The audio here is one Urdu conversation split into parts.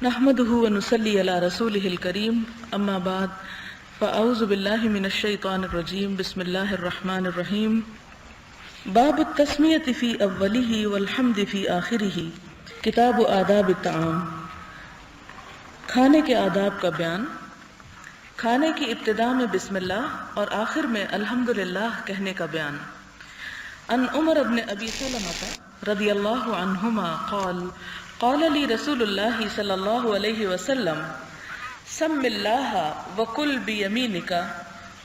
نحمده ونصلي على رسوله الكريم اما بعد فاعوذ بالله من الشيطان الرجيم بسم الله الرحمن الرحيم باب التسمیۃ فی اوله والحمد فی آخرہ کتاب آداب الطعام کھانے کے آداب کا بیان، کھانے کی ابتدا میں بسم اللہ اور آخر میں الحمدللہ کہنے کا بیان۔ ان عمر بن ابی سلمہ رضی اللہ عنہما قال قال لی رسول اللہ صلی اللہ علیہ وسلم سم اللہ وکل بیمینک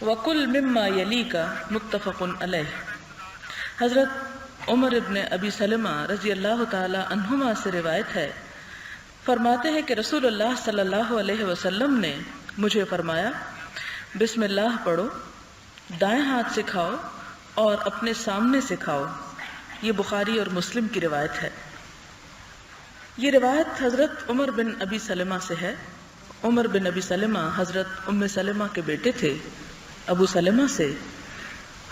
وکل مما یلیک متفق علیہ۔ حضرت عمر ابن ابی سلمہ رضی اللہ تعالی عنہما سے روایت ہے، فرماتے ہیں کہ رسول اللہ صلی اللہ علیہ وسلم نے مجھے فرمایا بسم اللہ پڑھو، دائیں ہاتھ سے کھاؤ اور اپنے سامنے سے کھاؤ۔ یہ بخاری اور مسلم کی روایت ہے۔ یہ روایت حضرت عمر بن ابی سلمہ سے ہے۔ عمر بن ابی سلمہ حضرت ام سلمہ کے بیٹے تھے ابو سلمہ سے۔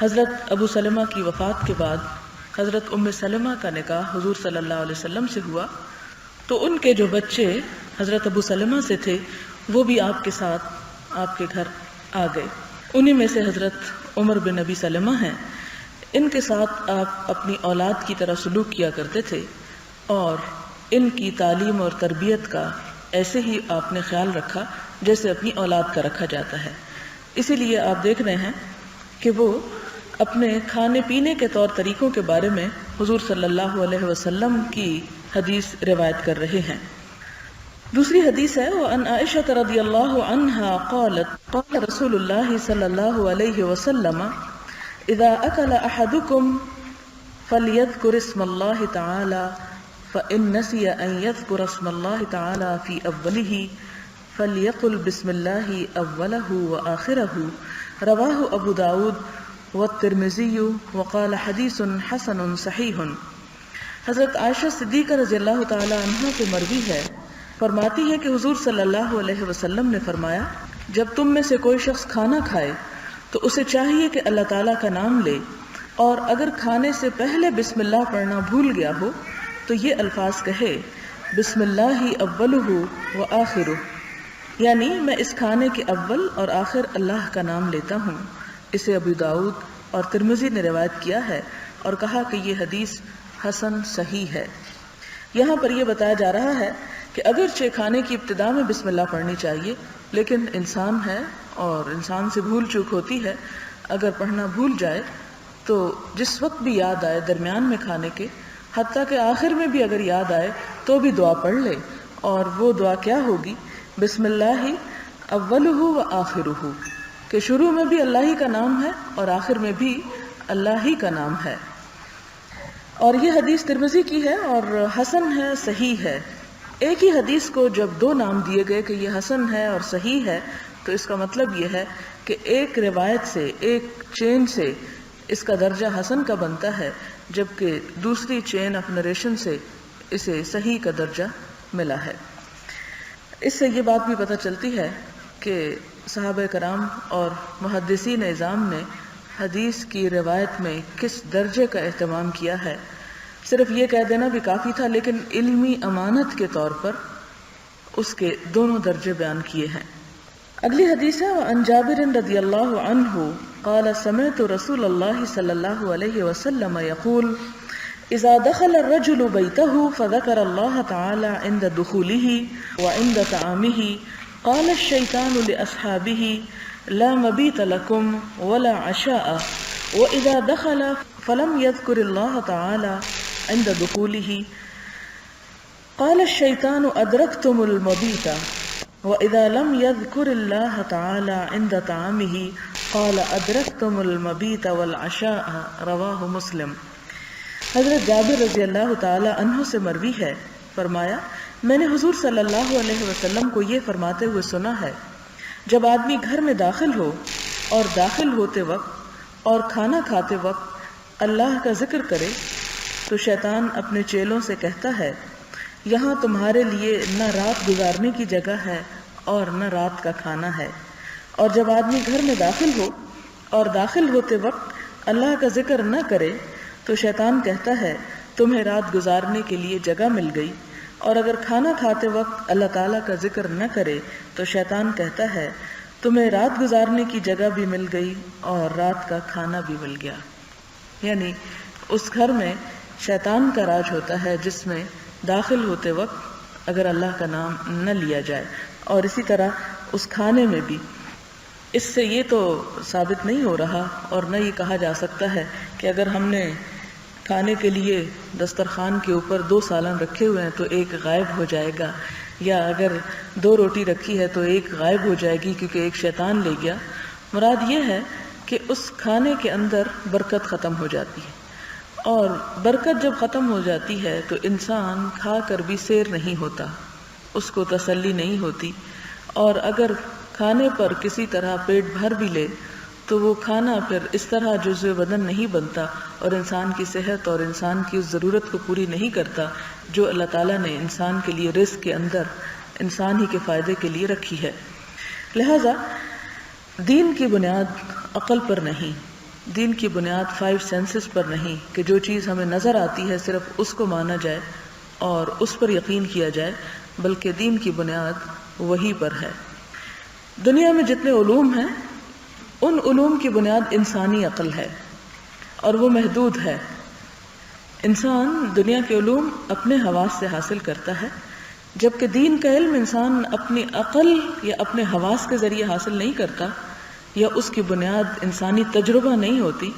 حضرت ابو سلمہ کی وفات کے بعد حضرت ام سلمہ کا نکاح حضور صلی اللہ علیہ وسلم سے ہوا، تو ان کے جو بچے حضرت ابو سلمہ سے تھے وہ بھی آپ کے ساتھ آپ کے گھر آ گئے۔ انہی میں سے حضرت عمر بن ابی سلمہ ہیں۔ ان کے ساتھ آپ اپنی اولاد کی طرح سلوک کیا کرتے تھے اور ان کی تعلیم اور تربیت کا ایسے ہی آپ نے خیال رکھا جیسے اپنی اولاد کا رکھا جاتا ہے۔ اسی لیے آپ دیکھ رہے ہیں کہ وہ اپنے کھانے پینے کے طور طریقوں کے بارے میں حضور صلی اللہ علیہ وسلم کی حدیث روایت کر رہے ہیں۔ دوسری حدیث ہے وعن عائشہ رضی اللہ عنہا قالت قال رسول اللہ صلی اللہ علیہ وسلم اذا اکل احدکم فلیذکر اسم اللہ تعالی فإن نسي أن يذكر اسم الله تعالى في أوله فليقل بسم الله أوله وآخره رواه أبو داود والترمذي وقال حديث حسن صحيح۔ حضرت عائشہ صدیقہ رضی اللہ تعالی عنہ سے مروی ہے، فرماتی ہے کہ حضور صلی اللہ علیہ وسلم نے فرمایا جب تم میں سے کوئی شخص کھانا کھائے تو اسے چاہیے کہ اللہ تعالیٰ کا نام لے، اور اگر کھانے سے پہلے بسم اللہ پڑھنا بھول گیا ہو تو یہ الفاظ کہے بسم اللہ اولہ و آخرہ، یعنی میں اس کھانے کے اول اور آخر اللہ کا نام لیتا ہوں۔ اسے ابو داؤد اور ترمذی نے روایت کیا ہے اور کہا کہ یہ حدیث حسن صحیح ہے۔ یہاں پر یہ بتایا جا رہا ہے کہ اگرچہ کھانے کی ابتدا میں بسم اللہ پڑھنی چاہیے، لیکن انسان ہے اور انسان سے بھول چوک ہوتی ہے، اگر پڑھنا بھول جائے تو جس وقت بھی یاد آئے درمیان میں کھانے کے، حتیٰ کہ آخر میں بھی اگر یاد آئے تو بھی دعا پڑھ لے، اور وہ دعا کیا ہوگی؟ بسم اللہ اولہ و آخرہ، کہ شروع میں بھی اللہ ہی کا نام ہے اور آخر میں بھی اللہ ہی کا نام ہے۔ اور یہ حدیث ترمذی کی ہے اور حسن ہے، صحیح ہے۔ ایک ہی حدیث کو جب دو نام دیے گئے کہ یہ حسن ہے اور صحیح ہے، تو اس کا مطلب یہ ہے کہ ایک روایت سے، ایک چین سے اس کا درجہ حسن کا بنتا ہے، جبکہ دوسری چین آف نریشن سے اسے صحیح کا درجہ ملا ہے۔ اس سے یہ بات بھی پتہ چلتی ہے کہ صحابہ کرام اور محدثین اعظام نے حدیث کی روایت میں کس درجے کا اہتمام کیا ہے۔ صرف یہ کہہ دینا بھی کافی تھا، لیکن علمی امانت کے طور پر اس کے دونوں درجے بیان کیے ہیں۔ اگلی حدیث ہے وعن جابر رضی اللہ عنہ قال سمعت رسول اللہ صلی اللہ علیہ وسلم يقول اذا دخل الرجل بيته فذكر الله تعالى عند دخوله وعند طعامه قال الشيطان لأصحابه لا مبيت لكم ولا عشاء واذا دخل فلم يذكر الله تعالى عند دخوله قال الشيطان ادركتم المبيت وَإِذَا لَمْ يَذْكُرِ اللَّهَ تَعَالَى عِنْدَ طَعَامِهِ قَالَ أَدْرَكْتُمُ الْمَبِيتَ وَالْعَشَاءَ رواہ مسلم۔ حضرت جابر رضی اللہ تعالی عنہ سے مروی ہے، فرمایا میں نے حضور صلی اللہ علیہ وسلم کو یہ فرماتے ہوئے سنا ہے جب آدمی گھر میں داخل ہو اور داخل ہوتے وقت اور کھانا کھاتے وقت اللہ کا ذکر کرے تو شیطان اپنے چیلوں سے کہتا ہے یہاں تمہارے لیے نہ رات گزارنے کی جگہ ہے اور نہ رات کا کھانا ہے۔ اور جب آدمی گھر میں داخل ہو اور داخل ہوتے وقت اللہ کا ذکر نہ کرے تو شیطان کہتا ہے تمہیں رات گزارنے کے لیے جگہ مل گئی اور اگر کھانا کھاتے وقت اللہ تعالیٰ کا ذکر نہ کرے تو شیطان کہتا ہے تمہیں رات گزارنے کی جگہ بھی مل گئی اور رات کا کھانا بھی مل گیا. یعنی اس گھر میں شیطان کا راج ہوتا ہے جس میں داخل ہوتے وقت اگر اللہ کا نام نہ لیا جائے. اور اسی طرح اس کھانے میں بھی اس سے یہ تو ثابت نہیں ہو رہا اور نہ یہ کہا جا سکتا ہے کہ اگر ہم نے کھانے کے لیے دسترخوان کے اوپر 2 سالن رکھے ہوئے ہیں تو ایک غائب ہو جائے گا، یا اگر 2 روٹی رکھی ہے تو ایک غائب ہو جائے گی کیونکہ ایک شیطان لے گیا. مراد یہ ہے کہ اس کھانے کے اندر برکت ختم ہو جاتی ہے، اور برکت جب ختم ہو جاتی ہے تو انسان کھا کر بھی سیر نہیں ہوتا، اس کو تسلی نہیں ہوتی. اور اگر کھانے پر کسی طرح پیٹ بھر بھی لے تو وہ کھانا پھر اس طرح جزو بدن نہیں بنتا اور انسان کی صحت اور انسان کی اس ضرورت کو پوری نہیں کرتا جو اللہ تعالیٰ نے انسان کے لیے رزق کے اندر انسان ہی کے فائدے کے لیے رکھی ہے. لہذا دین کی بنیاد عقل پر نہیں، دین کی بنیاد 5 سینسز پر نہیں کہ جو چیز ہمیں نظر آتی ہے صرف اس کو مانا جائے اور اس پر یقین کیا جائے، بلکہ دین کی بنیاد وہی پر ہے. دنیا میں جتنے علوم ہیں ان علوم کی بنیاد انسانی عقل ہے اور وہ محدود ہے. انسان دنیا کے علوم اپنے حواس سے حاصل کرتا ہے، جبکہ دین کا علم انسان اپنی عقل یا اپنے حواس کے ذریعے حاصل نہیں کرتا، یا اس کی بنیاد انسانی تجربہ نہیں ہوتی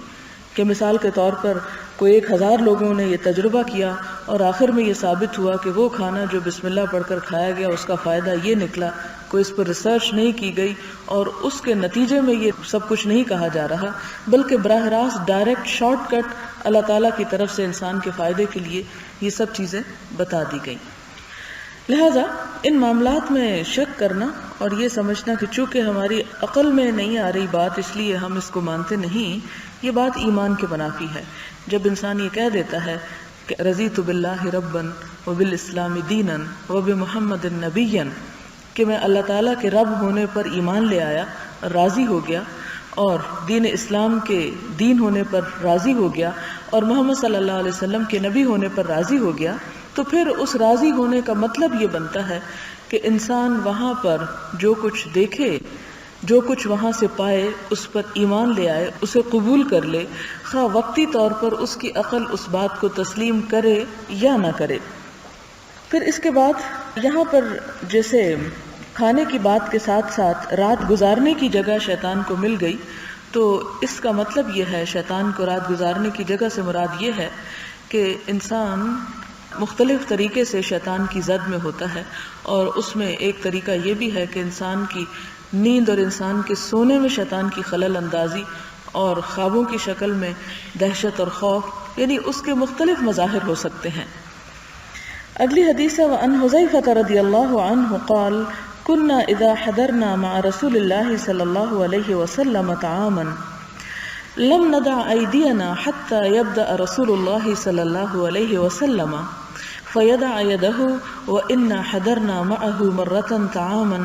کہ مثال کے طور پر کوئی 1000 لوگوں نے یہ تجربہ کیا اور آخر میں یہ ثابت ہوا کہ وہ کھانا جو بسم اللہ پڑھ کر کھایا گیا اس کا فائدہ یہ نکلا. کوئی اس پر ریسرچ نہیں کی گئی اور اس کے نتیجے میں یہ سب کچھ نہیں کہا جا رہا، بلکہ براہ راست ڈائریکٹ شارٹ کٹ اللہ تعالیٰ کی طرف سے انسان کے فائدے کے لیے یہ سب چیزیں بتا دی گئیں. لہذا ان معاملات میں شک کرنا اور یہ سمجھنا کہ چونکہ ہماری عقل میں نہیں آ رہی بات اس لیے ہم اس کو مانتے نہیں، یہ بات ایمان کے منافی ہے. جب انسان یہ کہہ دیتا ہے کہ رضیت باللہ ربا وبالاسلام دینا وبمحمد نبیا، کہ میں اللہ تعالیٰ کے رب ہونے پر ایمان لے آیا، راضی ہو گیا، اور دین اسلام کے دین ہونے پر راضی ہو گیا، اور محمد صلی اللہ علیہ وسلم کے نبی ہونے پر راضی ہو گیا، تو پھر اس راضی ہونے کا مطلب یہ بنتا ہے کہ انسان وہاں پر جو کچھ دیکھے، جو کچھ وہاں سے پائے، اس پر ایمان لے آئے، اسے قبول کر لے، خواہ وقتی طور پر اس کی عقل اس بات کو تسلیم کرے یا نہ کرے. پھر اس کے بعد یہاں پر جیسے کھانے کی بات کے ساتھ ساتھ رات گزارنے کی جگہ شیطان کو مل گئی، تو اس کا مطلب یہ ہے، شیطان کو رات گزارنے کی جگہ سے مراد یہ ہے کہ انسان مختلف طریقے سے شیطان کی زد میں ہوتا ہے، اور اس میں ایک طریقہ یہ بھی ہے کہ انسان کی نیند اور انسان کے سونے میں شیطان کی خلل اندازی اور خوابوں کی شکل میں دہشت اور خوف، یعنی اس کے مختلف مظاہر ہو سکتے ہیں. اگلی حدیث ہے وعن حذیفہ رضی اللہ عنہ قال كنا اذا حضرنا مع رسول الله صلی اللہ علیہ وسلم طعاما لم ندع ایدینا حتى يبدأ رسول الله صلی اللہ علیہ وسلم فيدع يده وإنا حضرنا معه مرة طعاما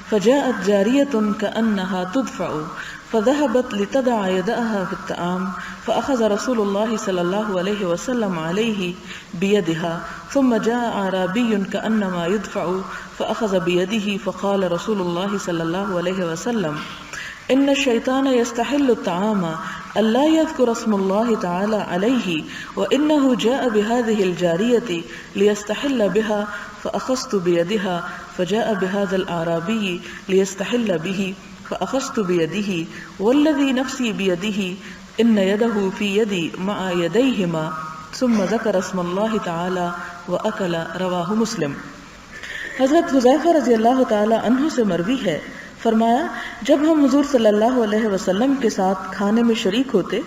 فجاءت جارية كأنها تدفع فذهبت لتدع يدها في الطعام فأخذ رسول الله صلى الله عليه وسلم عليه بيدها ثم جاء أعرابي كأنما يدفع فأخذ بيده فقال رسول الله صلى الله عليه وسلم إن الشيطان يستحل الطعام ألا يذكر اسم الله تعالى عليه وإنه جاء بهذه الجارية ليستحل بها فأخذت بيدها فجاء بهذا الأعرابي ليستحل به فأخذت بيده والذي نفسي بيده إن يده في يدي مع يديهما ثم ذكر اسم الله تعالى وأكل رواه مسلم. حضرت حذیفہ رضی اللہ تعالی عنہ سے مروی ہے، فرمایا جب ہم حضور صلی اللہ علیہ وسلم کے ساتھ کھانے میں شریک ہوتے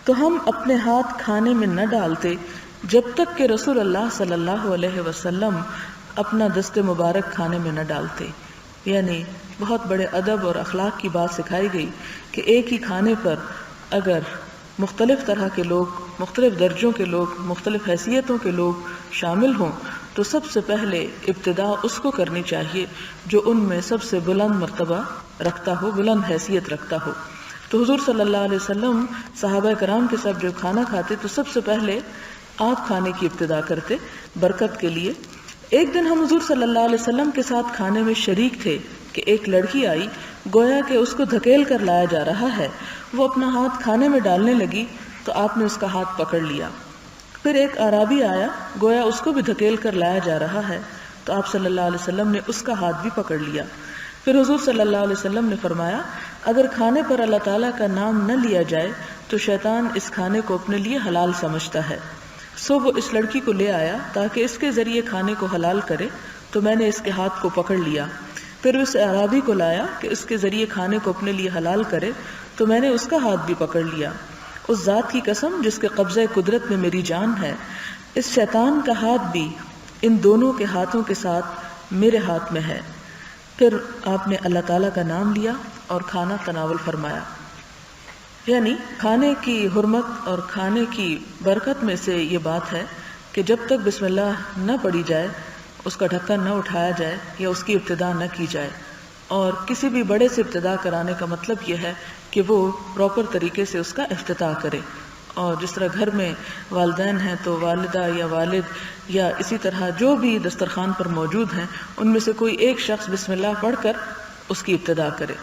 تو ہم اپنے ہاتھ کھانے میں نہ ڈالتے جب تک کہ رسول اللہ صلی اللہ علیہ وسلم اپنا دست مبارک کھانے میں نہ ڈالتے. یعنی بہت بڑے ادب اور اخلاق کی بات سکھائی گئی کہ ایک ہی کھانے پر اگر مختلف طرح کے لوگ، مختلف درجوں کے لوگ، مختلف حیثیتوں کے لوگ شامل ہوں تو سب سے پہلے ابتدا اس کو کرنی چاہیے جو ان میں سب سے بلند مرتبہ رکھتا ہو، بلند حیثیت رکھتا ہو. تو حضور صلی اللہ علیہ وسلم صحابہ کرام کے ساتھ جب کھانا کھاتے تو سب سے پہلے آپ کھانے کی ابتدا کرتے برکت کے لیے، ایک دن ہم حضور صلی اللہ علیہ وسلم کے ساتھ کھانے میں شریک تھے کہ ایک لڑکی آئی، گویا کہ اس کو دھکیل کر لایا جا رہا ہے، وہ اپنا ہاتھ کھانے میں ڈالنے لگی تو آپ نے اس کا ہاتھ پکڑ لیا۔ پھر ایک اعرابی آیا، گویا اس کو بھی دھکیل کر لایا جا رہا ہے تو آپ صلی اللہ علیہ وسلم نے اس کا ہاتھ بھی پکڑ لیا۔ پھر حضور صلی اللہ علیہ وسلم نے فرمایا، اگر کھانے پر اللہ تعالیٰ کا نام نہ لیا جائے تو شیطان اس کھانے کو اپنے لیے حلال سمجھتا ہے، سو وہ اس لڑکی کو لے آیا تاکہ اس کے ذریعے کھانے کو حلال کرے، تو میں نے اس کے ہاتھ کو پکڑ لیا۔ پھر اس اعرابی کو لایا کہ اس کے ذریعے کھانے کو اپنے لیے حلال کرے، تو میں نے اس کا ہاتھ بھی پکڑ لیا۔ اس ذات کی قسم جس کے قبضہ قدرت میں میری جان ہے، اس شیطان کا ہاتھ بھی ان دونوں کے ہاتھوں کے ساتھ میرے ہاتھ میں ہے۔ پھر آپ نے اللہ تعالیٰ کا نام لیا اور کھانا تناول فرمایا۔ یعنی کھانے کی حرمت اور کھانے کی برکت میں سے یہ بات ہے کہ جب تک بسم اللہ نہ پڑھی جائے، اس کا ڈھکن نہ اٹھایا جائے یا اس کی ابتدا نہ کی جائے، اور کسی بھی بڑے سے ابتدا کرانے کا مطلب یہ ہے کہ وہ پراپر طریقے سے اس کا افتتاح کرے۔ اور جس طرح گھر میں والدین ہیں تو والدہ یا والد یا اسی طرح جو بھی دسترخوان پر موجود ہیں ان میں سے کوئی ایک شخص بسم اللہ پڑھ کر اس کی ابتدا کرے۔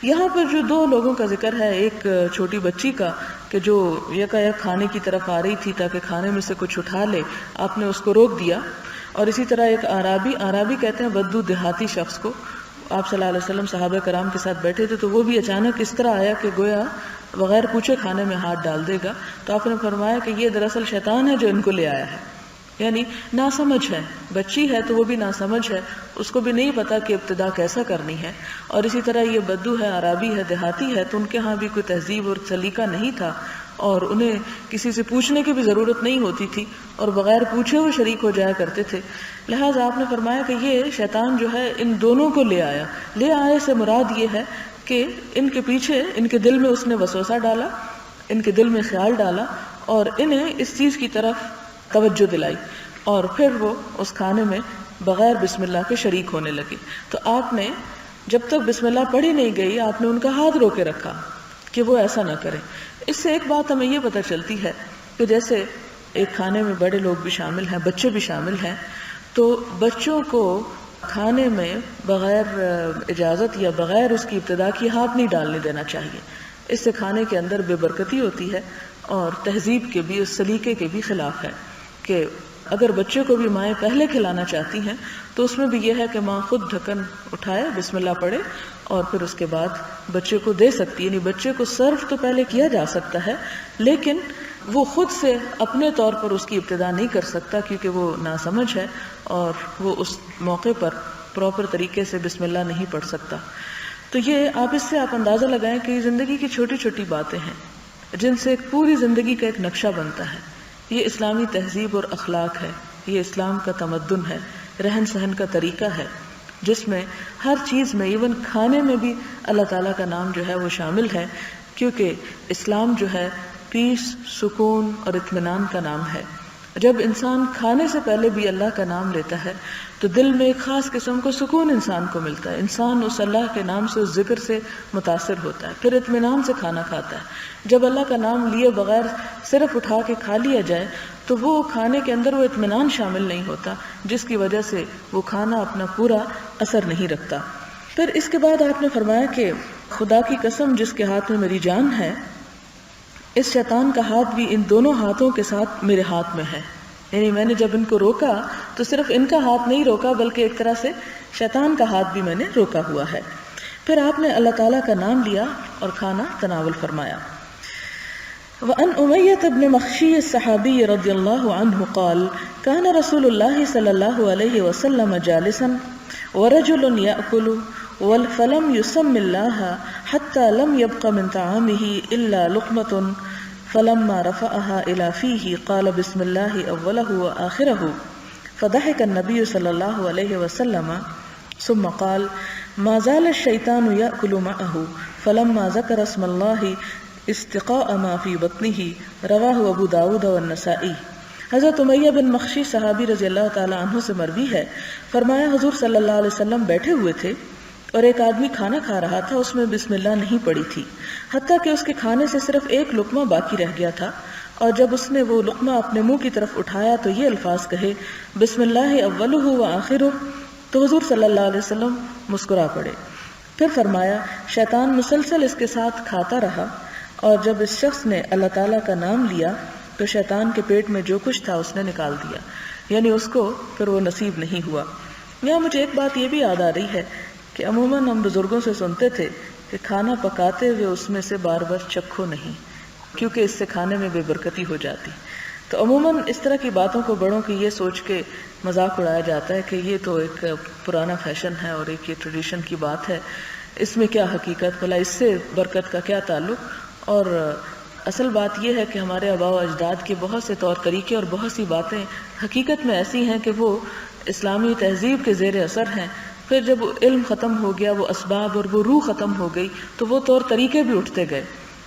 یہاں پر جو دو لوگوں کا ذکر ہے، ایک چھوٹی بچی کا کہ جو یکایک کھانے کی طرف آ رہی تھی تاکہ کھانے میں سے کچھ اٹھا لے، آپ نے اس کو روک دیا، اور اسی طرح ایک عرابی کہتے ہیں بدو دیہاتی شخص کو، آپ صلی اللہ علیہ وسلم صحابہ کرام کے ساتھ بیٹھے تھے تو وہ بھی اچانک اس طرح آیا کہ گویا بغیر پوچھے کھانے میں ہاتھ ڈال دے گا، تو آپ نے فرمایا کہ یہ دراصل شیطان ہے جو ان کو لے آیا ہے۔ یعنی ناسمجھ ہے، بچی ہے تو وہ بھی ناسمجھ ہے، اس کو بھی نہیں پتا کہ ابتدا کیسا کرنی ہے۔ اور اسی طرح یہ بدو ہے، عرابی ہے، دیہاتی ہے، تو ان کے ہاں بھی کوئی تہذیب اور سلیقہ نہیں تھا، اور انہیں کسی سے پوچھنے کی بھی ضرورت نہیں ہوتی تھی، اور بغیر پوچھے وہ شریک ہو جایا کرتے تھے۔ لہٰذا آپ نے فرمایا کہ یہ شیطان جو ہے ان دونوں کو لے آیا۔ لے آئے سے مراد یہ ہے کہ ان کے پیچھے ان کے دل میں اس نے وسوسہ ڈالا، ان کے دل میں خیال ڈالا، اور انہیں اس چیز کی طرف توجہ دلائی، اور پھر وہ اس کھانے میں بغیر بسم اللہ کے شریک ہونے لگے۔ تو آپ نے جب تک بسم اللہ پڑھی نہیں گئی، آپ نے ان کا ہاتھ روکے رکھا کہ وہ ایسا نہ کریں۔ اس سے ایک بات ہمیں یہ پتہ چلتی ہے کہ جیسے ایک کھانے میں بڑے لوگ بھی شامل ہیں، بچے بھی شامل ہیں، تو بچوں کو کھانے میں بغیر اجازت یا بغیر اس کی ابتدا کی ہاتھ نہیں ڈالنے دینا چاہیے۔ اس سے کھانے کے اندر بے برکتی ہوتی ہے اور تہذیب کے بھی، اس سلیقے کے بھی خلاف ہے کہ اگر بچے کو بھی مائیں پہلے کھلانا چاہتی ہیں تو اس میں بھی یہ ہے کہ ماں خود ڈھکن اٹھائے، بسم اللہ پڑھے، اور پھر اس کے بعد بچے کو دے سکتی ہے۔ یعنی بچے کو سرو تو پہلے کیا جا سکتا ہے، لیکن وہ خود سے اپنے طور پر اس کی ابتدا نہیں کر سکتا کیونکہ وہ ناسمجھ ہے اور وہ اس موقع پر پراپر طریقے سے بسم اللہ نہیں پڑھ سکتا۔ تو یہ اس سے آپ اندازہ لگائیں کہ یہ زندگی کی چھوٹی چھوٹی باتیں ہیں جن سے ایک پوری زندگی کا ایک نقشہ بنتا ہے۔ یہ اسلامی تہذیب اور اخلاق ہے، یہ اسلام کا تمدن ہے، رہن سہن کا طریقہ ہے، جس میں ہر چیز میں، ایون کھانے میں بھی اللہ تعالیٰ کا نام جو ہے وہ شامل ہے، کیونکہ اسلام جو ہے پیس، سکون اور اطمینان کا نام ہے۔ جب انسان کھانے سے پہلے بھی اللہ کا نام لیتا ہے تو دل میں ایک خاص قسم کو سکون انسان کو ملتا ہے، انسان اس اللہ کے نام سے، اس ذکر سے متاثر ہوتا ہے، پھر اطمینان سے کھانا کھاتا ہے۔ جب اللہ کا نام لیے بغیر صرف اٹھا کے کھا لیا جائے تو وہ کھانے کے اندر وہ اطمینان شامل نہیں ہوتا، جس کی وجہ سے وہ کھانا اپنا پورا اثر نہیں رکھتا۔ پھر اس کے بعد آپ نے فرمایا کہ خدا کی قسم جس کے ہاتھ میں میری جان ہے، اس شیطان کا ہاتھ بھی ان دونوں ہاتھوں کے ساتھ میرے ہاتھ میں ہے۔ یعنی میں نے جب ان کو روکا تو صرف ان کا ہاتھ نہیں روکا بلکہ ایک طرح سے شیطان کا ہاتھ بھی میں نے روکا ہوا ہے۔ پھر آپ نے اللہ تعالیٰ کا نام لیا اور کھانا تناول فرمایا۔ وعن أمية بن مخشي الصحابي رضي الله عنه قال كان رسول الله صلى الله عليه وسلم جالسا ورجل يأكل فلم يسم الله حتى لم يبق من طعامه إلا لقمة فلما رفعها إلى فيه قال بسم الله أوله وآخره فضحك النبي صلى الله عليه وسلم ثم قال ما زال الشيطان يأكل معه فلما ذكر اسم الله استقاء ما فی بطنہ رواہ ابو داود والنسائی۔ حضرت امیہ بن مخشی صحابی رضی اللہ تعالی عنہ سے مروی ہے، فرمایا حضور صلی اللہ علیہ وسلم بیٹھے ہوئے تھے اور ایک آدمی کھانا کھا رہا تھا، اس میں بسم اللہ نہیں پڑی تھی، حتیٰ کہ اس کے کھانے سے صرف ایک لقمہ باقی رہ گیا تھا، اور جب اس نے وہ لقمہ اپنے منہ کی طرف اٹھایا تو یہ الفاظ کہے بسم اللہ اولہ و آخرہ، تو حضور صلی اللہ علیہ وسلم مسکرا پڑے. پھر فرمایا شیطان مسلسل اس کے ساتھ کھاتا رہا، اور جب اس شخص نے اللہ تعالیٰ کا نام لیا تو شیطان کے پیٹ میں جو کچھ تھا اس نے نکال دیا، یعنی اس کو پھر وہ نصیب نہیں ہوا. یہاں مجھے ایک بات یہ بھی یاد آ رہی ہے کہ عموماً ہم بزرگوں سے سنتے تھے کہ کھانا پکاتے ہوئے اس میں سے بار بار چکھو نہیں، کیونکہ اس سے کھانے میں بے برکتی ہو جاتی. تو عموماً اس طرح کی باتوں کو بڑوں کی یہ سوچ کے مذاق اڑایا جاتا ہے کہ یہ تو ایک پرانا فیشن ہے اور ایک یہ ٹریڈیشن کی بات ہے، اس میں کیا حقیقت، بھلا اس سے برکت کا کیا تعلق. اور اصل بات یہ ہے کہ ہمارے آباء و اجداد کے بہت سے طور طریقے اور بہت سی باتیں حقیقت میں ایسی ہیں کہ وہ اسلامی تہذیب کے زیر اثر ہیں. پھر جب علم ختم ہو گیا، وہ اسباب اور وہ روح ختم ہو گئی، تو وہ طور طریقے بھی اٹھتے گئے.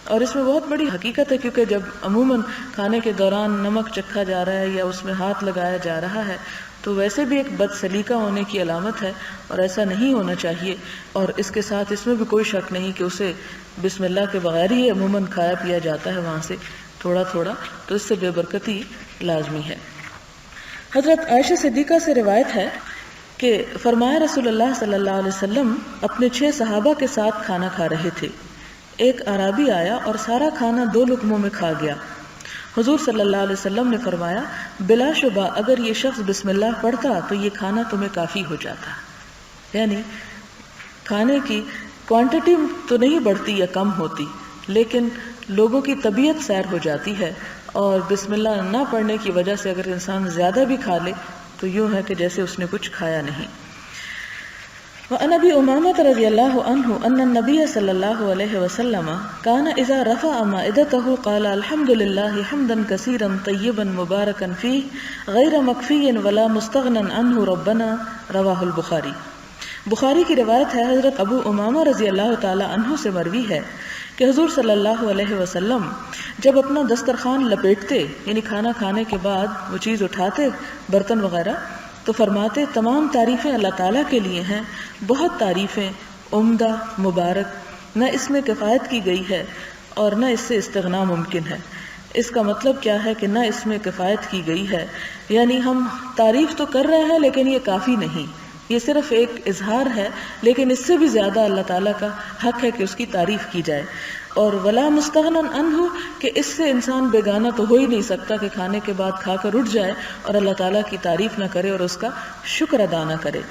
اور اس میں بہت بڑی حقیقت ہے، کیونکہ جب عموماً کھانے کے دوران نمک چکھا جا رہا ہے یا اس میں ہاتھ لگایا جا رہا ہے تو ویسے بھی ایک بد سلیقہ ہونے کی علامت ہے، اور ایسا نہیں ہونا چاہیے. اور اس کے ساتھ اس میں بھی کوئی شک نہیں کہ اسے بسم اللہ کے بغیر ہی عموماً کھایا پیا جاتا ہے، وہاں سے تھوڑا تھوڑا، تو اس سے بے برکتی لازمی ہے. حضرت عائشہ صدیقہ سے روایت ہے کہ فرمایا رسول اللہ صلی اللہ علیہ وسلم اپنے 6 صحابہ کے ساتھ کھانا کھا رہے تھے. ایک اعرابی آیا اور سارا کھانا 2 لقموں میں کھا گیا. حضور صلی اللہ علیہ وسلم نے فرمایا بلا شبہ اگر یہ شخص بسم اللہ پڑھتا تو یہ کھانا تمہیں کافی ہو جاتا. یعنی کھانے کی کوانٹٹی تو نہیں بڑھتی یا کم ہوتی، لیکن لوگوں کی طبیعت سیر ہو جاتی ہے، اور بسم اللہ نہ پڑھنے کی وجہ سے اگر انسان زیادہ بھی کھا لے تو یوں ہے کہ جیسے اس نے کچھ کھایا نہیں. وعن ابی امامہ رضی اللہ عنہ ان النبی صلی اللہ علیہ وسلم کان اذا رفع مائدته قال الحمد للہ حمدا کثیرا طیبا مبارکا فیہ غیر مکفی ولا مستغنا عنہ ربنا. رواہ البخاری. بخاری کی روایت ہے، حضرت ابو امامہ رضی اللہ تعالی عنہ سے مروی ہے کہ حضور صلی اللہ علیہ وسلم جب اپنا دسترخوان لپیٹتے، یعنی کھانا کھانے کے بعد وہ چیز اٹھاتے برتن وغیرہ، تو فرماتے تمام تعریفیں اللہ تعالیٰ کے لیے ہیں، بہت تعریفیں، عمدہ، مبارک، نہ اس میں کفایت کی گئی ہے اور نہ اس سے استغنا ممکن ہے. اس کا مطلب کیا ہے کہ نہ اس میں کفایت کی گئی ہے، یعنی ہم تعریف تو کر رہے ہیں لیکن یہ کافی نہیں، یہ صرف ایک اظہار ہے، لیکن اس سے بھی زیادہ اللہ تعالیٰ کا حق ہے کہ اس کی تعریف کی جائے. اور ولا مستغنا عنہ، کہ اس سے انسان بیگانہ تو ہو ہی نہیں سکتا کہ کھانے کے بعد کھا کر اٹھ جائے اور اللہ تعالیٰ کی تعریف نہ کرے اور اس کا شکر ادا نہ کرے.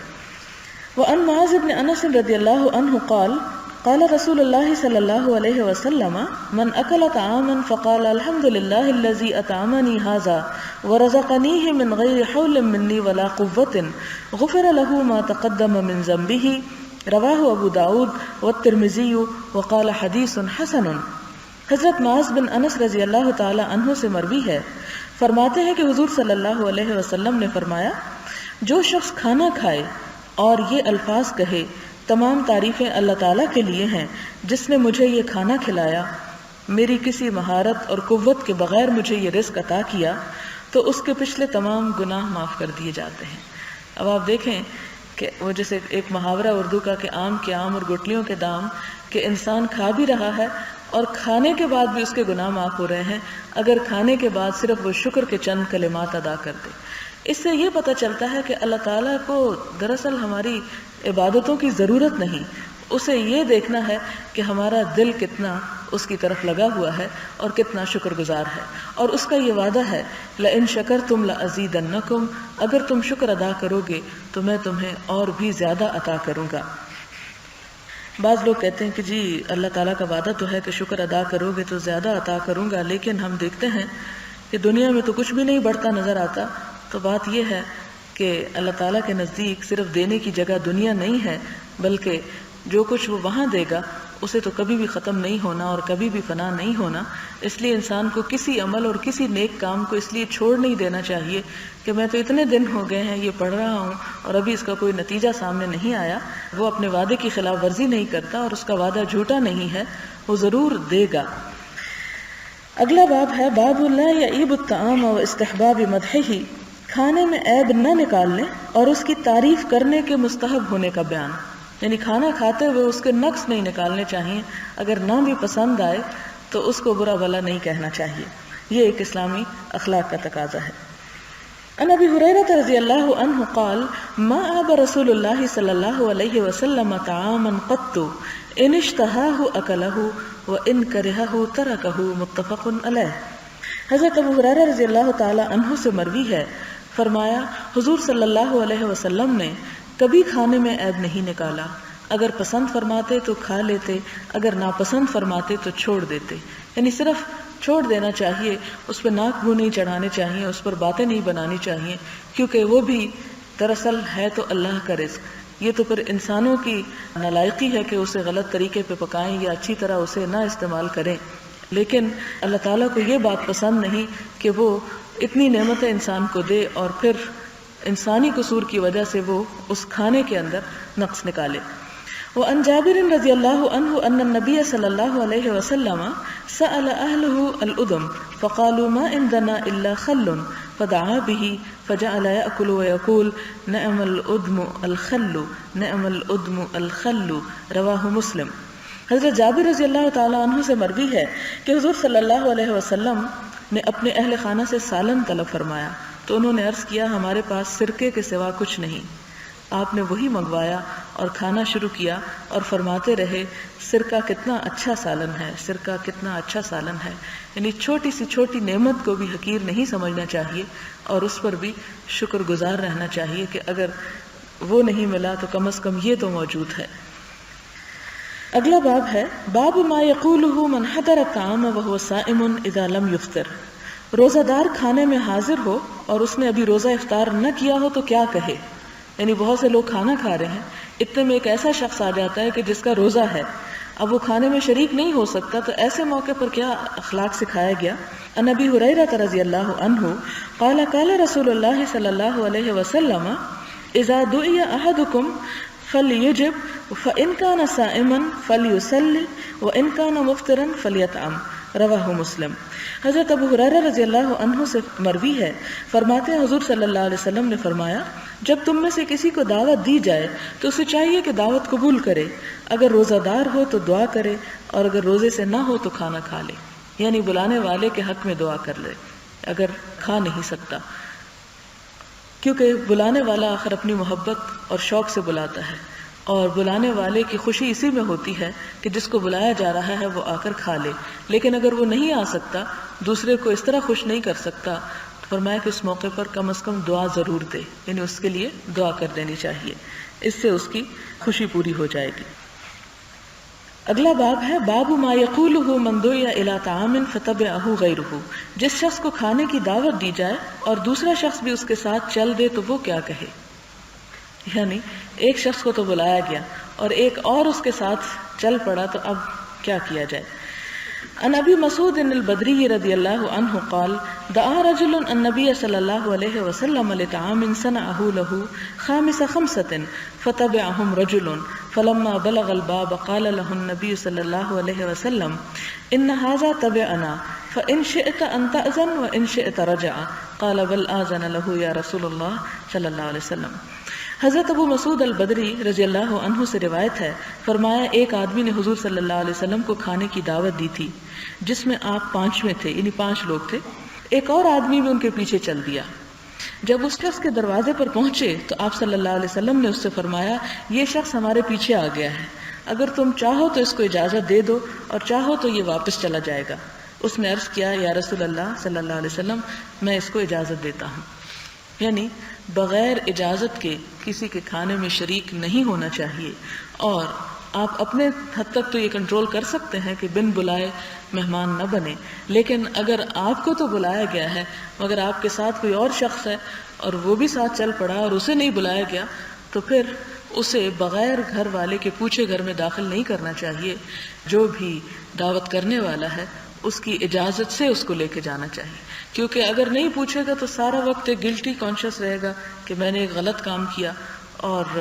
وعن معاذ بن انس رضی اللہ عنہ قال قال رسول اللہ صلی اللہ علیہ وسلم من اکل طعاما فقال الحمد للہ الذی اطعمنی ھذا ورزقنیہ من غیر حول منی ولا قوة غفر له ما تقدم من ذنبہ. رواہ ابو داود والترمذی وقال حدیث حسن. حضرت معاذ بن انس رضی اللہ تعالی عنہ سے مروی ہے، فرماتے ہیں کہ حضور صلی اللہ علیہ وسلم نے فرمایا جو شخص کھانا کھائے اور یہ الفاظ کہے تمام تعریفیں اللہ تعالیٰ کے لیے ہیں جس نے مجھے یہ کھانا کھلایا، میری کسی مہارت اور قوت کے بغیر مجھے یہ رزق عطا کیا، تو اس کے پچھلے تمام گناہ معاف کر دیے جاتے ہیں. اب آپ دیکھیں کہ وہ جیسے ایک محاورہ اردو کا کہ آم کے آم اور گٹلیوں کے دام، کہ انسان کھا بھی رہا ہے اور کھانے کے بعد بھی اس کے گناہ معاف ہو رہے ہیں اگر کھانے کے بعد صرف وہ شکر کے چند کلمات ادا کر دے. اس سے یہ پتہ چلتا ہے کہ اللہ تعالیٰ کو دراصل ہماری عبادتوں کی ضرورت نہیں، اسے یہ دیکھنا ہے کہ ہمارا دل کتنا اس کی طرف لگا ہوا ہے اور کتنا شکر گزار ہے. اور اس کا یہ وعدہ ہے لئن شکرتم لازیدنکم، اگر تم شکر ادا کرو گے تو میں تمہیں اور بھی زیادہ عطا کروں گا. بعض لوگ کہتے ہیں کہ جی اللہ تعالیٰ کا وعدہ تو ہے کہ شکر ادا کرو گے تو زیادہ عطا کروں گا، لیکن ہم دیکھتے ہیں کہ دنیا میں تو کچھ بھی نہیں بڑھتا نظر آتا. تو بات یہ ہے کہ اللہ تعالیٰ کے نزدیک صرف دینے کی جگہ دنیا نہیں ہے، بلکہ جو کچھ وہ وہاں دے گا اسے تو کبھی بھی ختم نہیں ہونا اور کبھی بھی فنا نہیں ہونا. اس لیے انسان کو کسی عمل اور کسی نیک کام کو اس لیے چھوڑ نہیں دینا چاہیے کہ میں تو اتنے دن ہو گئے ہیں یہ پڑھ رہا ہوں اور ابھی اس کا کوئی نتیجہ سامنے نہیں آیا. وہ اپنے وعدے کی خلاف ورزی نہیں کرتا اور اس کا وعدہ جھوٹا نہیں ہے، وہ ضرور دے گا. اگلا باب ہے باب لا یعیب الطعام و استحباب مدحہ، کھانے میں عیب نہ نکالنے اور اس کی تعریف کرنے کے مستحب ہونے کا بیان. یعنی کھانا کھاتے ہوئے اس کے نقص نہیں نکالنے چاہیے، اگر نہ بھی پسند آئے تو اس کو برا بھلا نہیں کہنا چاہیے. یہ ایک اسلامی اخلاق کا تقاضا ہے۔ عن ابی ہریرہ رضی اللہ عنہ قال ما آب رسول اللہ صلی اللہ علیہ وسلم طعاما قط ان اشتہاہ اکلہ وان کرہہ ترکہ، متفق علیہ۔ حضرت ابو ہریرہ رضی اللہ تعالی عنہ سے مروی ہے، فرمایا حضور صلی اللہ علیہ وسلم نے کبھی کھانے میں عیب نہیں نکالا، اگر پسند فرماتے تو کھا لیتے، اگر ناپسند فرماتے تو چھوڑ دیتے، یعنی صرف چھوڑ دینا چاہیے، اس پہ ناک منہ نہیں چڑھانے چاہیے، اس پر باتیں نہیں بنانی چاہیے، کیونکہ وہ بھی دراصل ہے تو اللہ کا رزق۔ یہ تو پھر انسانوں کی نالائقی ہے کہ اسے غلط طریقے پہ پکائیں یا اچھی طرح اسے نہ استعمال کریں، لیکن اللہ تعالیٰ کو یہ بات پسند نہیں کہ وہ اتنی نعمتیں انسان کو دے اور پھر انسانی قصور کی وجہ سے وہ اس کھانے کے اندر نقص نکالے۔ وعن جابر رضی اللہ عنہ ان النبی صلی اللہ علیہ وسلم سأل اہلہ الادم فقالوا ما عندنا الا خل فدعا به فجعل يأكل ويقول نعم الادم الخل نعم الادم الخل، رواہ مسلم۔ حضرت جابر رضی اللہ تعالی عنہ سے مروی ہے کہ حضور صلی اللہ علیہ وسلم نے اپنے اہل خانہ سے سالن طلب فرمایا تو انہوں نے عرض کیا ہمارے پاس سرکے کے سوا کچھ نہیں۔ آپ نے وہی منگوایا اور کھانا شروع کیا اور فرماتے رہے سرکہ کتنا اچھا سالن ہے، سرکہ کتنا اچھا سالن ہے، یعنی چھوٹی سی چھوٹی نعمت کو بھی حقیر نہیں سمجھنا چاہیے اور اس پر بھی شکر گزار رہنا چاہیے کہ اگر وہ نہیں ملا تو کم از کم یہ تو موجود ہے۔ اگلا باب ہے باب ما یقولہ من حضر الطعام وهو صائم اذا لم یفطر، روزہ دار کھانے میں حاضر ہو اور اس نے ابھی روزہ افطار نہ کیا ہو تو کیا کہے، یعنی بہت سے لوگ کھانا کھا رہے ہیں، اتنے میں ایک ایسا شخص آ جاتا ہے کہ جس کا روزہ ہے، اب وہ کھانے میں شریک نہیں ہو سکتا، تو ایسے موقع پر کیا اخلاق سکھایا گیا۔ عن ابی ہریرہ رضی اللہ عنہ قال قال رسول اللہ صلی اللہ علیہ وسلم اذا دعی احدکم فلیجب فإن كان صائما فلیصلی وإن كان مفطرا فلیطعم، رواہ مسلم۔ حضرت ابو ہریرہ رضی اللہ عنہ سے مروی ہے، فرماتے ہیں حضور صلی اللہ علیہ وسلم نے فرمایا جب تم میں سے کسی کو دعوت دی جائے تو اسے چاہیے کہ دعوت قبول کرے، اگر روزہ دار ہو تو دعا کرے اور اگر روزے سے نہ ہو تو کھانا کھا لے، یعنی بلانے والے کے حق میں دعا کر لے اگر کھا نہیں سکتا، کیونکہ بلانے والا آخر اپنی محبت اور شوق سے بلاتا ہے اور بلانے والے کی خوشی اسی میں ہوتی ہے کہ جس کو بلایا جا رہا ہے وہ آ کر کھا لے، لیکن اگر وہ نہیں آ سکتا، دوسرے کو اس طرح خوش نہیں کر سکتا، فرمایا کہ اس موقع پر کم از کم دعا ضرور دے، یعنی اس کے لیے دعا کر دینی چاہیے، اس سے اس کی خوشی پوری ہو جائے گی۔ اگلا باب ہے باب ما یقولہ من دعی الی طعام فتبعہ غیرہ، جس شخص کو کھانے کی دعوت دی جائے اور دوسرا شخص بھی اس کے ساتھ چل دے تو وہ کیا کہے، یعنی ایک شخص کو تو بلایا گیا اور ایک اور اس کے ساتھ چل پڑا تو اب کیا کیا جائے۔ عن ابی مسعود البدری رضی اللہ عنہ قال دعا رجل النبی صلی اللہ علیہ وسلم لطعام صنعہ له خامس خمسة فتبعهم رجل فلما بلغ الباب قال له النبی صلی اللہ علیہ وسلم ان هذا تبعنا فإن شئت ان تأذن وإن شئت رجع قال بل آذن له یا رسول اللہ صلی اللہ علیہ وسلم۔ حضرت ابو مسعود البدری رضی اللہ عنہ سے روایت ہے، فرمایا ایک آدمی نے حضور صلی اللہ علیہ وسلم کو کھانے کی دعوت دی تھی جس میں آپ 5ویں تھے، یعنی 5 لوگ تھے، ایک اور آدمی بھی ان کے پیچھے چل دیا۔ جب اس شخص کے دروازے پر پہنچے تو آپ صلی اللہ علیہ وسلم نے اس سے فرمایا یہ شخص ہمارے پیچھے آ گیا ہے، اگر تم چاہو تو اس کو اجازت دے دو اور چاہو تو یہ واپس چلا جائے گا۔ اس نے عرض کیا یا رسول اللہ صلی اللہ علیہ وسلم میں اس کو اجازت دیتا ہوں، یعنی بغیر اجازت کے کسی کے کھانے میں شریک نہیں ہونا چاہیے، اور آپ اپنے حد تک تو یہ کنٹرول کر سکتے ہیں کہ بن بلائے مہمان نہ بنے، لیکن اگر آپ کو تو بلایا گیا ہے مگر آپ کے ساتھ کوئی اور شخص ہے اور وہ بھی ساتھ چل پڑا اور اسے نہیں بلایا گیا تو پھر اسے بغیر گھر والے کے پوچھے گھر میں داخل نہیں کرنا چاہیے۔ جو بھی دعوت کرنے والا ہے اس کی اجازت سے اس کو لے کے جانا چاہیے، کیونکہ اگر نہیں پوچھے گا تو سارا وقت ایک گلٹی کانشیس رہے گا کہ میں نے ایک غلط کام کیا اور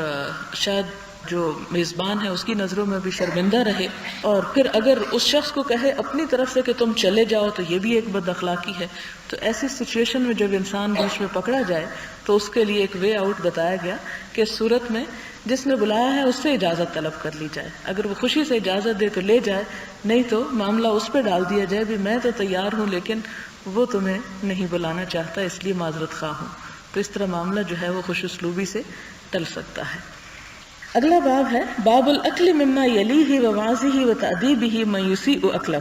شاید جو میزبان ہے اس کی نظروں میں بھی شرمندہ رہے، اور پھر اگر اس شخص کو کہے اپنی طرف سے کہ تم چلے جاؤ تو یہ بھی ایک بد اخلاقی ہے۔ تو ایسی سچویشن میں جب انسان بیچ میں پکڑا جائے تو اس کے لیے ایک وے آؤٹ بتایا گیا کہ اس صورت میں جس نے بلایا ہے اس سے اجازت طلب کر لی جائے، اگر وہ خوشی سے اجازت دے تو لے جائے، نہیں تو معاملہ اس پہ ڈال دیا جائے بھی میں تو تیار ہوں لیکن وہ تمہیں نہیں بلانا چاہتا اس لیے معذرت خواہ ہوں۔ تو اس طرح معاملہ جو ہے وہ خوش اسلوبی سے ٹل سکتا ہے۔ اگلا باب ہے باب الاکل مما یلیہ ووعظہ وتأدیبہ من یسیء اکلہ،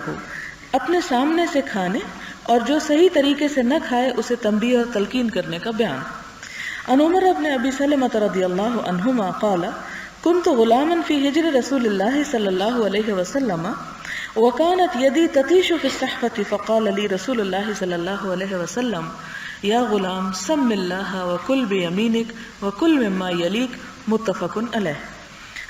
اپنے سامنے سے کھانے اور جو صحیح طریقے سے نہ کھائے اسے تنبیہ اور تلقین کرنے کا بیان۔ عن عمر بن ابی سلمۃ رضی اللہ عنہما قال كنت غلاما في حجر رسول الله صلى الله عليه وسلم وكانت يدي تطيش في الصحفة فقال لي رسول الله صلى الله عليه وسلم يا غلام سم الله وكل بيمينك وكل مما يليك متفق علیہ۔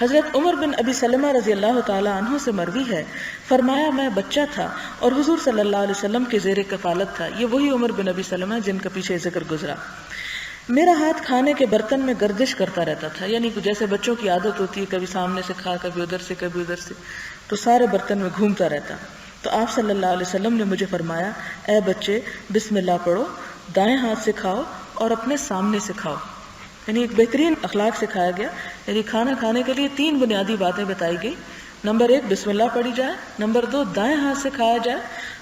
حضرت عمر بن ابی سلمہ رضی اللہ تعالی عنہ سے مروی ہے، فرمایا میں بچہ تھا اور حضور صلی اللہ علیہ وسلم کے زیر کفالت تھا۔ یہ وہی عمر بن ابی سلمہ جن کا پیچھے ذکر گزرا۔ میرا ہاتھ کھانے کے برتن میں گردش کرتا رہتا تھا، یعنی جیسے بچوں کی عادت ہوتی ہے کبھی سامنے سے کھا کبھی ادھر سے کبھی ادھر سے، تو سارے برتن میں گھومتا رہتا۔ تو آپ صلی اللہ علیہ وسلم نے مجھے فرمایا اے بچے بسم اللہ پڑھو، دائیں ہاتھ سے کھاؤ اور اپنے سامنے سے کھاؤ، یعنی ایک بہترین اخلاق سکھایا گیا۔ یعنی کھانا کھانے کے لیے 3 بنیادی باتیں بتائی گئی۔ نمبر 1 بسم اللہ پڑھی جائے، نمبر 2 دائیں ہاتھ سے کھایا جائے،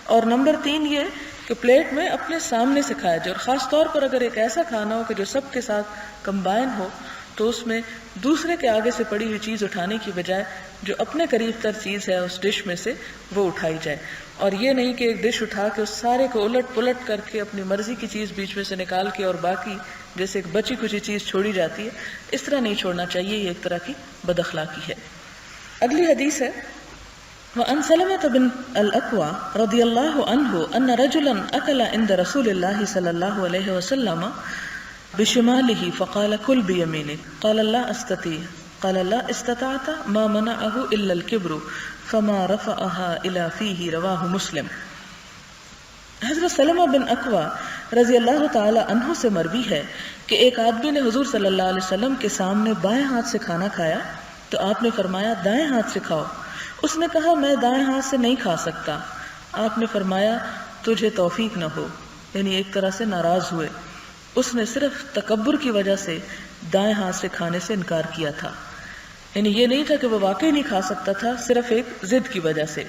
اور نمبر 3 یہ کہ پلیٹ میں اپنے سامنے سے کھایا جائے۔ اور خاص طور پر اگر ایک ایسا کھانا ہو کہ جو سب کے ساتھ کمبائن ہو تو اس میں دوسرے کے آگے سے پڑی ہوئی چیز اٹھانے کی بجائے جو اپنے قریب تر چیز ہے اس ڈش میں سے وہ اٹھائی جائے، اور یہ نہیں کہ ایک ڈش اٹھا کے اس سارے کو الٹ پلٹ کر کے اپنی مرضی کی چیز بیچ میں سے نکال کے اور باقی جیسے ایک بچی کچی چیز چھوڑی جاتی ہے، اس طرح نہیں چھوڑنا چاہیے، یہ ایک طرح کی بد اخلاقی ہے۔ اگلی حدیث ہے وعن سلمة بن الأكوع رضي الله عنه أن رجلا أكل عند رسول الله صلى الله عليه وسلم بشماله فقال كل بيمينك قال لا أستطيع قال لا استطعت ما منعه إلا الكبر فما رفعها إلى فيه رواه مسلم۔ حضرت سلمہ بن اکوع رضی اللہ تعالی عنہ سے مروی ہے کہ ایک آدمی نے حضور صلی اللہ علیہ وسلم کے سامنے بائیں ہاتھ سے کھانا کھایا تو آپ نے فرمایا دائیں ہاتھ سے کھاؤ۔ اس نے کہا میں دائیں ہاتھ سے نہیں کھا سکتا۔ آپ نے فرمایا تجھے توفیق نہ ہو، یعنی ایک طرح سے ناراض ہوئے۔ اس نے صرف تکبر کی وجہ سے دائیں ہاتھ سے کھانے سے انکار کیا تھا، یعنی یہ نہیں تھا کہ وہ واقعی نہیں کھا سکتا تھا، صرف ایک ضد کی وجہ سے۔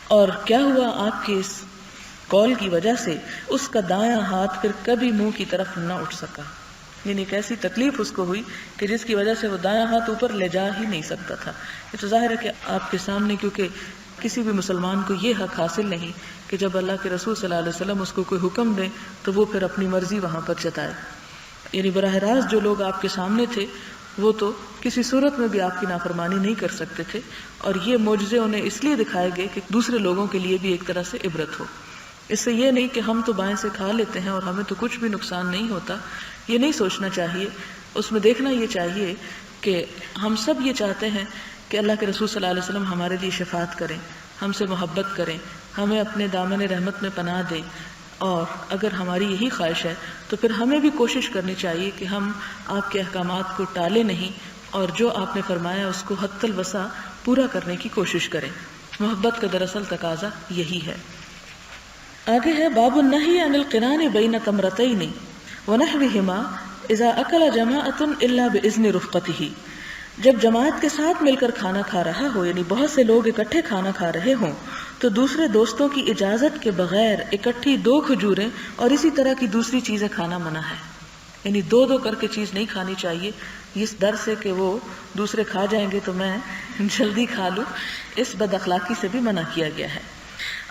اور کیا ہوا، آپ کے اس قول کی وجہ سے اس کا دایاں ہاتھ پھر کبھی منہ کی طرف نہ اٹھ سکا، یعنی ایک ایسی تکلیف اس کو ہوئی کہ جس کی وجہ سے وہ دایاں ہاتھ اوپر لے جا ہی نہیں سکتا تھا۔ یہ تو ظاہر ہے کہ آپ کے سامنے کیونکہ کسی بھی مسلمان کو یہ حق حاصل نہیں کہ جب اللہ کے رسول صلی اللہ علیہ وسلم اس کو کوئی حکم دے تو وہ پھر اپنی مرضی وہاں پر جتائے، یعنی براہ راست جو لوگ آپ کے سامنے تھے وہ تو کسی صورت میں بھی آپ کی نافرمانی نہیں کر سکتے تھے، اور یہ معجزے انہیں اس لیے دکھائے گئے کہ دوسرے لوگوں کے لیے بھی ایک طرح سے عبرت ہو۔ اس سے یہ نہیں کہ ہم تو بائیں سے کھا لیتے ہیں اور ہمیں تو کچھ بھی نقصان نہیں ہوتا، یہ نہیں سوچنا چاہیے۔ اس میں دیکھنا یہ چاہیے کہ ہم سب یہ چاہتے ہیں کہ اللہ کے رسول صلی اللہ علیہ وسلم ہمارے لیے شفاعت کریں، ہم سے محبت کریں، ہمیں اپنے دامن رحمت میں پناہ دیں، اور اگر ہماری یہی خواہش ہے تو پھر ہمیں بھی کوشش کرنی چاہیے کہ ہم آپ کے احکامات کو ٹالیں نہیں، اور جو آپ نے فرمایا اس کو حد الوسع پورا کرنے کی کوشش کریں۔ محبت کا دراصل تقاضا یہی ہے۔ آگے ہے باب النہی عن القران بین تمرتین ونحوہما اذا اکل جماعۃ الا باذن رفقتہ، جب جماعت کے ساتھ مل کر کھانا کھا رہا ہو، یعنی بہت سے لوگ اکٹھے کھانا کھا رہے ہوں، تو دوسرے دوستوں کی اجازت کے بغیر اکٹھی 2 کھجوریں اور اسی طرح کی دوسری چیزیں کھانا منع ہے، یعنی 2 کر کے چیز نہیں کھانی چاہیے، اس ڈر سے کہ وہ دوسرے کھا جائیں گے تو میں جلدی کھا لوں، اس بد اخلاقی سے بھی منع کیا گیا ہے۔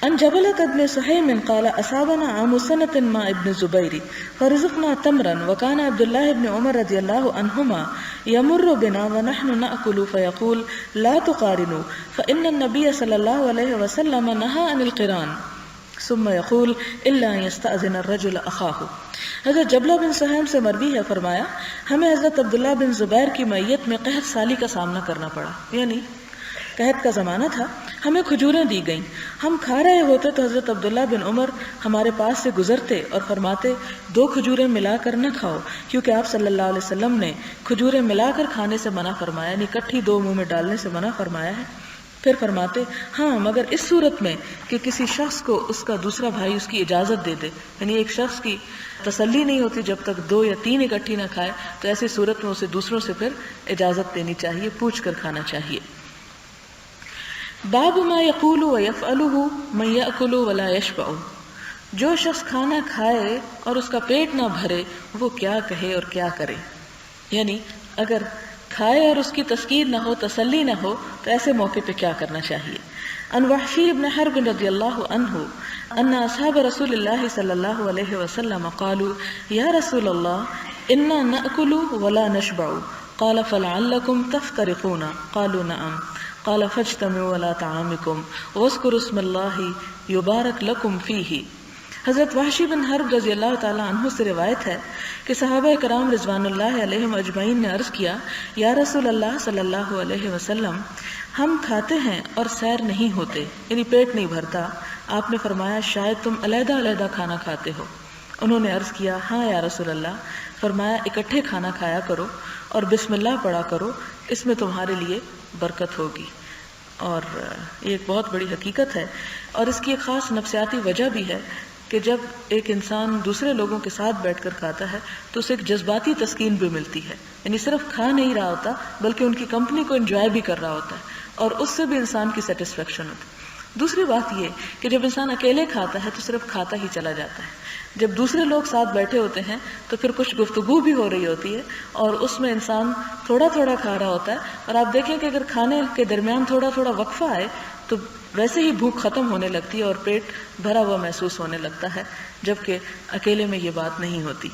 عن جبلة بن سحيم قال أصابنا عام سنة مع ابن الزبير فرزقنا تمرا وكان عبد الله بن عمر رضي الله عنهما يمر بنا ونحن نأكل فيقول لا تقارنوا فإن النبي صلى الله عليه وسلم نهى عن القران ثم يقول إلا أن يستأذن الرجل أخاه۔ حضرت جبلہ بن سحیم سے مروی ہے، فرمایا ہمیں حضرت عبداللہ بن زبیر کی معیت میں قحط سالی کا سامنا کرنا پڑا، یعنی قحط کا زمانہ تھا، ہمیں کھجوریں دی گئیں، ہم کھا رہے ہوتے تو حضرت عبداللہ بن عمر ہمارے پاس سے گزرتے اور فرماتے 2 کھجوریں ملا کر نہ کھاؤ، کیونکہ آپ صلی اللہ علیہ وسلم نے کھجوریں ملا کر کھانے سے منع فرمایا، یعنی اکٹھی 2 منہ میں ڈالنے سے منع فرمایا ہے۔ پھر فرماتے ہاں مگر اس صورت میں کہ کسی شخص کو اس کا دوسرا بھائی اس کی اجازت دے دے، یعنی ایک شخص کی تسلی نہیں ہوتی جب تک 2 یا 3 اکٹھی نہ کھائے، تو ایسی صورت میں اسے دوسروں سے پھر اجازت دینی چاہیے، پوچھ کر کھانا چاہیے۔ باب ما یقول ویفعلہ من یأکل ولا یشبع، جو شخص کھانا کھائے اور اس کا پیٹ نہ بھرے وہ کیا کہے اور کیا کرے، یعنی اگر کھائے اور اس کی تسکین نہ ہو، تسلی نہ ہو، تو ایسے موقع پہ کیا کرنا چاہیے۔ ان وحشی بن حرب رضی اللہ عنہ ان اصحاب رسول اللہ صلی اللہ علیہ وسلم قالوا یا رسول اللہ انا نأکل ولا نشبع، قال فلعلکم تفترقون، قالوا نعم، قال فاجتمعوا على طعامکم واذکروا اسم اللہ یبارک لکم فیہ۔ حضرت وحشی بن حرب رضی اللہ تعالیٰ عنہ سے روایت ہے کہ صحابہ کرام رضوان اللہ علیہم اجمعین نے عرض کیا یا رسول اللہ صلی اللہ علیہ وسلم ہم کھاتے ہیں اور سیر نہیں ہوتے، یعنی پیٹ نہیں بھرتا۔ آپ نے فرمایا شاید تم علیحدہ علیحدہ کھانا کھاتے ہو۔ انہوں نے عرض کیا ہاں یا رسول اللہ۔ فرمایا اکٹھے کھانا کھایا کرو اور بسم اللہ پڑھا کرو، اس میں تمہارے لیے برکت ہوگی۔ اور یہ ایک بہت بڑی حقیقت ہے، اور اس کی ایک خاص نفسیاتی وجہ بھی ہے کہ جب ایک انسان دوسرے لوگوں کے ساتھ بیٹھ کر کھاتا ہے تو اسے ایک جذباتی تسکین بھی ملتی ہے، یعنی صرف کھا نہیں رہا ہوتا بلکہ ان کی کمپنی کو انجوائے بھی کر رہا ہوتا ہے، اور اس سے بھی انسان کی سیٹسفیکشن ہوتی ہے۔ دوسری بات یہ کہ جب انسان اکیلے کھاتا ہے تو صرف کھاتا ہی چلا جاتا ہے، جب دوسرے لوگ ساتھ بیٹھے ہوتے ہیں تو پھر کچھ گفتگو بھی ہو رہی ہوتی ہے، اور اس میں انسان تھوڑا تھوڑا کھا رہا ہوتا ہے، اور آپ دیکھیں کہ اگر کھانے کے درمیان تھوڑا تھوڑا وقفہ آئے تو ویسے ہی بھوک ختم ہونے لگتی ہے اور پیٹ بھرا ہوا محسوس ہونے لگتا ہے، جبکہ اکیلے میں یہ بات نہیں ہوتی۔